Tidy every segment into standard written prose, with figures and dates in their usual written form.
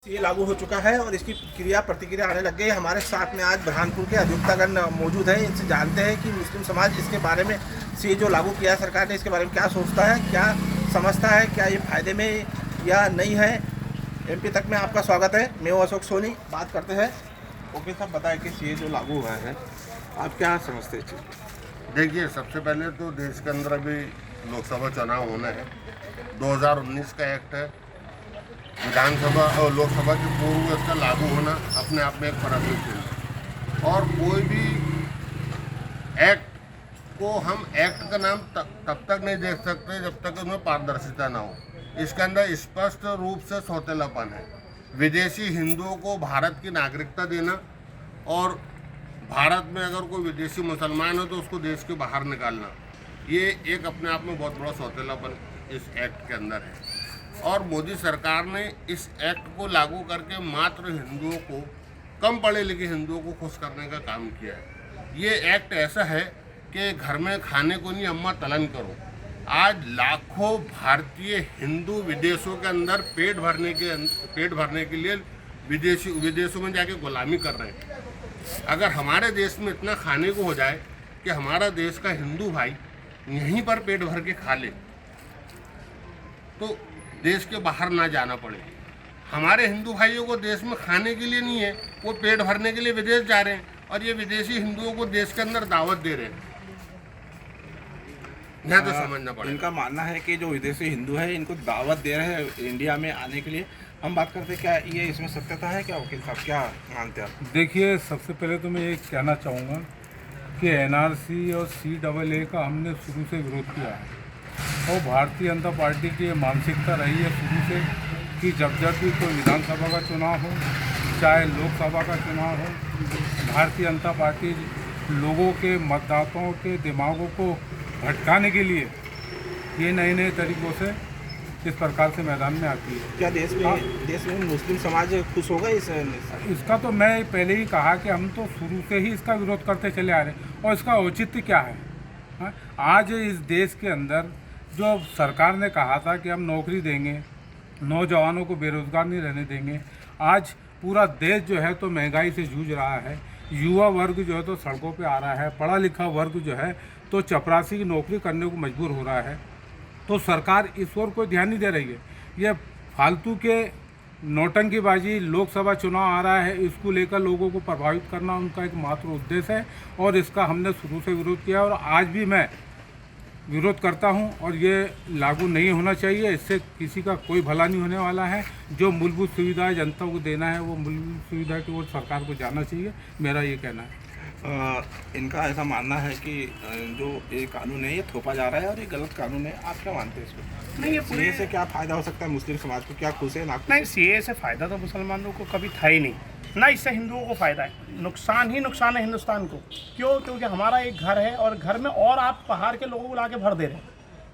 ये लागू हो चुका है और इसकी क्रिया प्रतिक्रिया आने लग गई। हमारे साथ में आज बुरहानपुर के अधिवक्तागण मौजूद हैं। इनसे जानते हैं कि मुस्लिम समाज इसके बारे में ये जो लागू किया है सरकार ने, इसके बारे में क्या सोचता है, क्या समझता है, क्या ये फायदे में या नहीं है। एमपी तक में आपका स्वागत है। मैं हूं अशोक सोनी। बात करते हैं। ओके साहब, बताएं कि ये जो लागू हुआ है आप क्या समझते हैं? देखिए, सबसे पहले तो देश के अंदर अभी लोकसभा चुनाव होना है। 2019 का एक्ट है। विधानसभा और लोकसभा के पूर्व इसका लागू होना अपने आप में एक प्राथमिक चिन्ह है। और कोई भी एक्ट को हम एक्ट का नाम तब तक नहीं देख सकते जब तक उसमें पारदर्शिता ना हो। इसके अंदर स्पष्ट रूप से सौतेलापन है। विदेशी हिंदुओं को भारत की नागरिकता देना और भारत में अगर कोई विदेशी मुसलमान हो तो उसको देश के बाहर निकालना, ये एक अपने आप में बहुत बड़ा सौतेलापन इस एक्ट के अंदर है। और मोदी सरकार ने इस एक्ट को लागू करके मात्र हिंदुओं को, कम पढ़े लिखे हिंदुओं को खुश करने का काम किया है। ये एक्ट ऐसा है कि घर में खाने को नहीं अम्मा तलन करो। आज लाखों भारतीय हिंदू विदेशों के अंदर पेट भरने के लिए विदेशों में जाके गुलामी कर रहे हैं। अगर हमारे देश में इतना खाने को हो जाए कि हमारा देश का हिंदू भाई यहीं पर पेट भर के खा ले तो देश के बाहर ना जाना पड़े। हमारे हिंदू भाइयों को देश में खाने के लिए नहीं है, वो पेट भरने के लिए विदेश जा रहे हैं और ये विदेशी हिंदुओं को देश के अंदर दावत दे रहे हैं। यह तो समझना पड़ेगा। इनका मानना है कि जो विदेशी हिंदू है इनको दावत दे रहे हैं इंडिया में आने के लिए। हम बात करते हैं, क्या ये इसमें सत्यता है? क्या वकील साहब क्या मानते हैं आप? देखिए, सबसे पहले तो मैं ये कहना चाहूँगा कि एनआरसी और CAA का हमने शुरू से विरोध किया है और भारतीय जनता पार्टी की ये मानसिकता रही है शुरू से कि जब भी कोई विधानसभा का चुनाव हो, चाहे लोकसभा का चुनाव हो, भारतीय जनता पार्टी लोगों के मतदाताओं के दिमागों को भटकाने के लिए ये नए तरीक़ों से इस प्रकार से मैदान में आती है। क्या देश में मुस्लिम समाज खुश होगा इसका तो मैं पहले ही कहा कि हम तो शुरू से ही इसका विरोध करते चले आ रहे हैं। और इसका औचित्य क्या है? हाँ? आज इस देश के अंदर जो सरकार ने कहा था कि हम नौकरी देंगे, नौजवानों को बेरोजगार नहीं रहने देंगे, आज पूरा देश जो है तो महंगाई से जूझ रहा है। युवा वर्ग जो है तो सड़कों पे आ रहा है, पढ़ा लिखा वर्ग जो है तो चपरासी की नौकरी करने को मजबूर हो रहा है। तो सरकार इस ओर कोई ध्यान नहीं दे रही है। ये फालतू के नौटंकीबाजी, लोकसभा चुनाव आ रहा है, इसको लेकर लोगों को प्रभावित करना उनका एक मात्र उद्देश्य है और इसका हमने शुरू से विरोध किया और आज भी मैं विरोध करता हूं। और ये लागू नहीं होना चाहिए। इससे किसी का कोई भला नहीं होने वाला है। जो मूलभूत सुविधाएं जनता को देना है वो मूलभूत सुविधा की ओर सरकार को जाना चाहिए, मेरा ये कहना है। इनका ऐसा मानना है कि जो ये कानून है ये थोपा जा रहा है और ये गलत कानून है। आप क्या मानते हैं इसको? नहीं, ये सीए से क्या फ़ायदा हो सकता है मुस्लिम समाज को? क्या खुश है ना? नहीं, सीए से फ़ायदा तो मुसलमानों को कभी था ही नहीं, ना इससे हिंदुओं को फ़ायदा है। नुकसान ही नुकसान है हिंदुस्तान को। क्यों? क्योंकि हमारा एक घर है और घर में और आप बाहर के लोगों को ला के भर दे रहे हैं।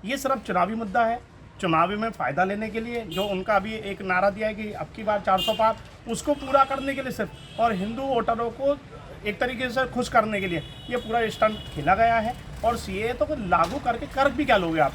ये सिर्फ चुनावी मुद्दा है। चुनावी में फ़ायदा लेने के लिए जो उनका अभी एक नारा दिया है कि अब की बार 400 पार, उसको पूरा करने के लिए सिर्फ, और हिंदू वोटरों को एक तरीके से खुश करने के लिए ये पूरा स्टंट खेला गया है। और सीए तो लागू करके कर भी क्या लोगे आप?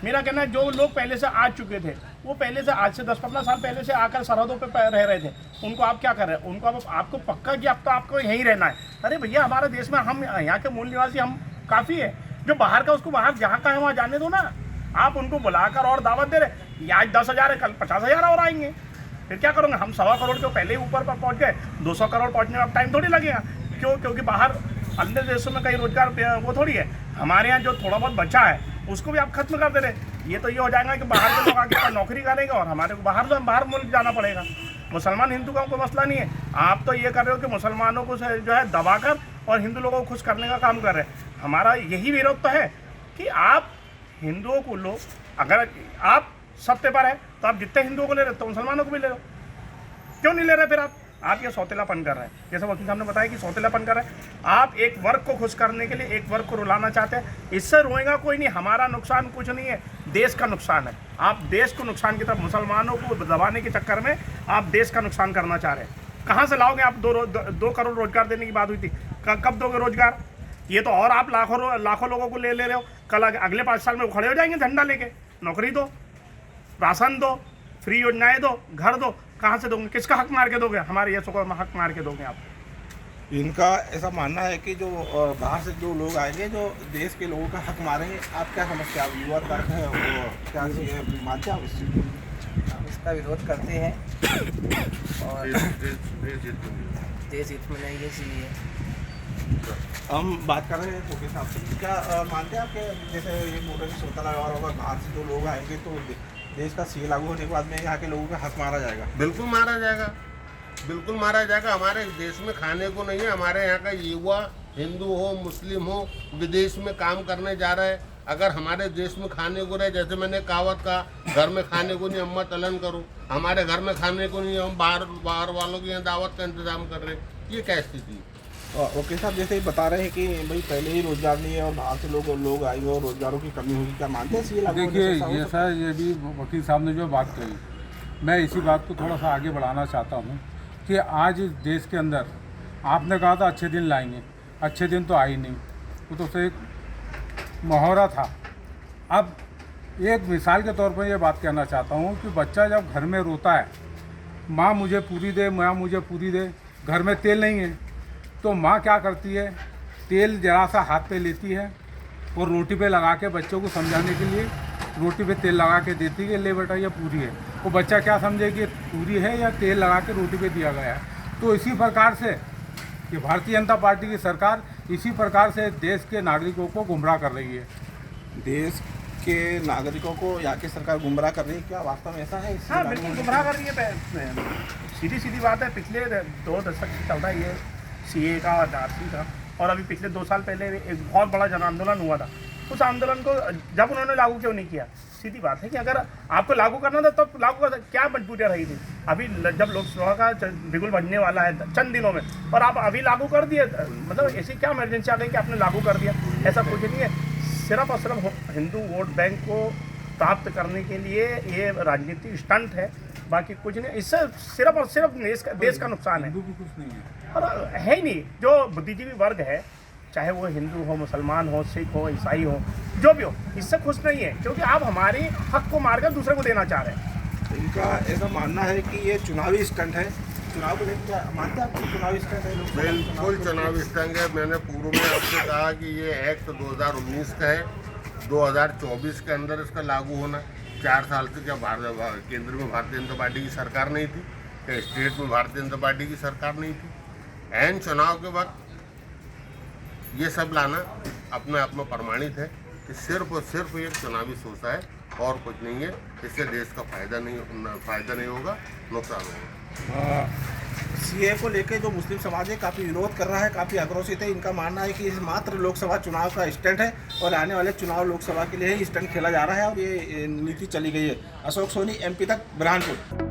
मेरा कहना है, जो लोग पहले से आ चुके थे वो पहले से, आज से 10-15 साल पहले से आकर सरहदों पे रह रहे थे, उनको आप क्या कर रहे हैं? उनको आपको पक्का कि अब तो आपको यहीं रहना है। अरे भैया, हमारे देश में हम यहाँ के मूल निवासी हम काफ़ी है। जो बाहर का उसको बाहर जहाँ का है वहाँ जाने दो ना। आप उनको बुलाकर और दावत दे रहे, आज 10,000 है, कल 50,000 और आएंगे। फिर क्या करोगे? हम 1.25 करोड़ के पहले ही ऊपर पर पहुँच गए, 200 करोड़ पहुँचने में अब टाइम थोड़ी लगेगा। क्यों? क्योंकि बाहर अन्य देशों में कहीं रोजगार वो थोड़ी है। हमारे यहाँ जो थोड़ा बहुत बचा है उसको भी आप खत्म कर दे रहे। ये तो ये हो जाएगा कि बाहर के लोग आके नौकरी करेंगे और हमारे को बाहर मुल्क जाना पड़ेगा। मुसलमान हिंदू का कोई मसला नहीं है। आप तो ये कर रहे हो कि मुसलमानों को जो है दबाकर और हिंदू लोगों को खुश करने का काम कर रहे हैं। हमारा यही विरोध तो है कि आप हिंदुओं को लो, अगर आप सत्य पर है तो आप जितने हिंदुओं को ले रहे हो तो मुसलमानों को भी ले लो। क्यों नहीं ले रहे फिर आप ये सौतेलापन कर रहे हैं। जैसे वकील साहब ने बताया कि सौतेलापन कर रहे हैं। आप एक वर्ग को खुश करने के लिए एक वर्ग को रुलाना चाहते हैं। इससे रोएगा कोई नहीं। हमारा नुकसान कुछ नहीं है, देश का नुकसान है। आप देश को नुकसान की तरफ, मुसलमानों को दबाने के चक्कर में आप देश का नुकसान करना चाह रहे हैं। कहाँ से लाओगे आप? 2 करोड़ रोजगार देने की बात हुई थी, कब दोगे रोजगार? ये तो और आप लाखों लोगों को ले रहे हो। कल अगले 5 साल में वो खड़े हो जाएंगे झंडा लेके। नौकरी दो, राशन दो, फ्री योजनाएं दो, घर दो, कहाँ से दोगे? किसका हक मार के दोगे? हमारे यशों का हक मार के दोगे आप? इनका ऐसा मानना है कि जो बाहर से जो लोग आएंगे जो देश के लोगों का हक मारेंगे। आप क्या समझते हैं? आप युवा तर्क है वो क्या मानते हैं आप इस चीज़ को? हम इसका विरोध करते हैं और देश हित में नहीं है, इसलिए हम बात कर रहे हैं मुकेश साहब से। क्या मानते हैं आप कि जैसे ये बोल रहे हैं सौतेला व्यवहार होगा, बाहर से जो लोग आएंगे तो देश का सीए लागू होने के बाद में यहाँ के लोगों का हक मारा जाएगा? बिल्कुल मारा जाएगा, बिल्कुल मारा जाएगा। हमारे देश में खाने को नहीं है। हमारे यहाँ का युवा हिंदू हो मुस्लिम हो विदेश में काम करने जा रहा है। अगर हमारे देश में खाने को रहे, जैसे मैंने कहावत कहा, घर में खाने को नहीं अम्मा तलन करो, हमारे घर में खाने को नहीं, हम बाहर वालों की यहाँ दावत का इंतजाम कर रहे हैं। ये क्या स्थिति है? ओके साहब, जैसे बता रहे हैं कि भाई पहले ही रोजगार नहीं है और बाहर से लोग आएंगे और रोजगारों की कमी होगी, क्या मानते हैं सीए लागू होने से देखिए ऐसा हो ये सकता है? सर, ये भी वकील साहब ने जो बात कही, मैं इसी बात को थोड़ा सा आगे बढ़ाना चाहता हूँ कि आज इस देश के अंदर आपने कहा था अच्छे दिन लाएंगे, अच्छे दिन तो आए नहीं, वो तो सिर्फ एक मुहावरा था। अब एक मिसाल के तौर पर ये बात कहना चाहता हूँ कि बच्चा जब घर में रोता है, माँ मुझे पूरी दे, माँ मुझे पूरी दे, घर में तेल नहीं है, तो माँ क्या करती है, तेल जरा सा हाथ पे लेती है और रोटी पे लगा के बच्चों को समझाने के लिए रोटी पे तेल लगा के देती है, ले बेटा ये पूरी है। वो बच्चा क्या समझे कि पूरी है या तेल लगा के रोटी पे दिया गया है। तो इसी प्रकार से कि भारतीय जनता पार्टी की सरकार इसी प्रकार से देश के नागरिकों को गुमराह कर रही है। देश के नागरिकों को यहाँ की सरकार गुमराह कर रही है, क्या वास्तव में ऐसा है? इससे हाँ, लागू बिल्कुल होने गुमराह कर रही है। सीधी सीधी बात है, पिछले 2 दशक से चल रहा है ये सीए का और आरसी का, और अभी पिछले 2 साल पहले एक बहुत बड़ा जन आंदोलन हुआ था। उस आंदोलन को जब उन्होंने लागू क्यों नहीं किया? सीधी बात है कि अगर आपको लागू करना था तब लागू कर, क्या मजबूरियाँ रही थी? अभी जब लोकसभा का बिगुल बनने वाला है चंद दिनों में, और आप अभी लागू कर दिए, मतलब ऐसी क्या इमरजेंसी आ गई कि आपने लागू कर दिया? ऐसा कुछ नहीं है। सिर्फ और सिर्फ हिंदू वोट बैंक को प्राप्त करने के लिए ये राजनीतिक स्टंट है, बाकी कुछ नहीं। इससे सिर्फ और सिर्फ देश का नुकसान है, हिंदू भी कुछ नहीं है और है ही नहीं। जो बुद्धिजीवी वर्ग है, चाहे वो हिंदू हो, मुसलमान हो, सिख हो, ईसाई हो, जो भी हो, इससे खुश नहीं है, क्योंकि आप हमारे हक को मारकर दूसरे को देना चाह रहे हैं। इनका ऐसा मानना है कि ये चुनावी स्टंट है। चुनाव को लेकर क्या मानते हैं आप कि चुनावी स्टंट है? बिल्कुल चुनावी स्टंट है। मैंने पूर्व में आपसे कहा कि ये एक्ट 2019 का है, 2024 के अंदर इसका लागू होना। 4 साल से क्या केंद्र में भारतीय जनता पार्टी की सरकार नहीं थी, क्या स्टेट में भारतीय जनता पार्टी की सरकार नहीं थी? एन चुनाव के वक्त ये सब लाना अपने आप में प्रमाणित है कि सिर्फ और सिर्फ एक चुनावी सोचा है और कुछ नहीं है। इससे देश का फायदा नहीं होगा, नुकसान होगा। सीए को लेकर जो मुस्लिम समाज है काफ़ी विरोध कर रहा है, काफ़ी आक्रोशित है। इनका मानना है कि मात्र लोकसभा चुनाव का स्टंट है और आने वाले चुनाव लोकसभा के लिए ही स्टंट खेला जा रहा है और ये नीति चली गई है। अशोक सोनी, MP तक, बुरहानपुर।